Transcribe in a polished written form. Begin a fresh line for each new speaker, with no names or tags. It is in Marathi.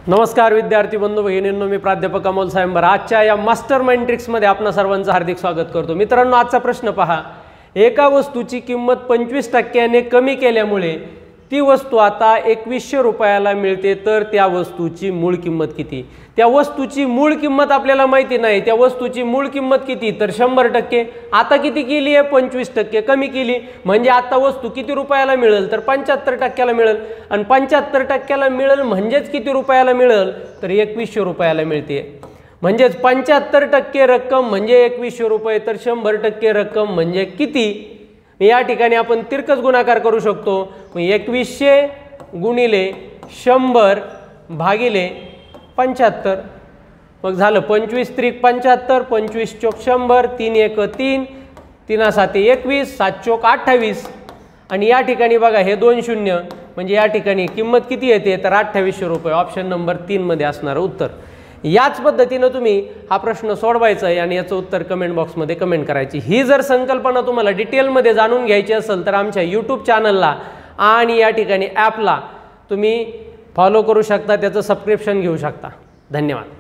नमस्कार विद्यार्थी बंधू भगिनींनो, मी प्राध्यापक अमोल सायंबर आजच्या या मास्टर माइंड ट्रिक्समध्ये आपणा सर्वांचं हार्दिक स्वागत करतो। मित्रांनो, आजचा प्रश्न पहा, एका वस्तूची किंमत 25% कमी केल्यामुळे ती वस्तू आता 2100 रुपयाला मिळते, तर त्या वस्तूची मूळ किंमत किती? त्या वस्तूची मूळ किंमत आपल्याला माहिती नाही, त्या वस्तूची मूळ किंमत किती? तर 100%। आता किती केली आहे? 25% कमी केली, म्हणजे आता वस्तू किती रुपयाला मिळेल? तर 75%ला मिळेल। आणि 75%ला मिळेल म्हणजेच किती रुपयाला मिळेल? तर 2100 रुपयाला मिळते। म्हणजेच 75% रक्कम म्हणजे 2100 रुपये, तर 100% रक्कम म्हणजे किती? या ठिकाणी आपण तिरकस गुणाकार करू शकतो। 2100 गुणिले 100 भागिले 75, मग झालं 25 त्रिक 75, 25 चौक 100, 3 1 3, 3 7 21, 7 चौक 28। आणि या ठिकाणी बघा हे 2 शून्य, म्हणजे या ठिकाणी किंमत किती येते? तर 2800 रुपये। ऑप्शन नंबर 3 मध्ये असणारं उत्तर। याच पद्धतीने तुम्ही हा प्रश्न सोडवायचा आहे आणि याचं उत्तर कमेंट बॉक्समध्ये कमेंट करायची। ही जर संकल्पना तुम्हाला डिटेलमध्ये जाणून घ्यायची असेल तर आमच्या यूट्यूब चॅनलला आणि या ठिकाणी ॲपला तुम्ही फॉलो करू शकता, त्याचं सबस्क्रिप्शन घेऊ शकता। धन्यवाद।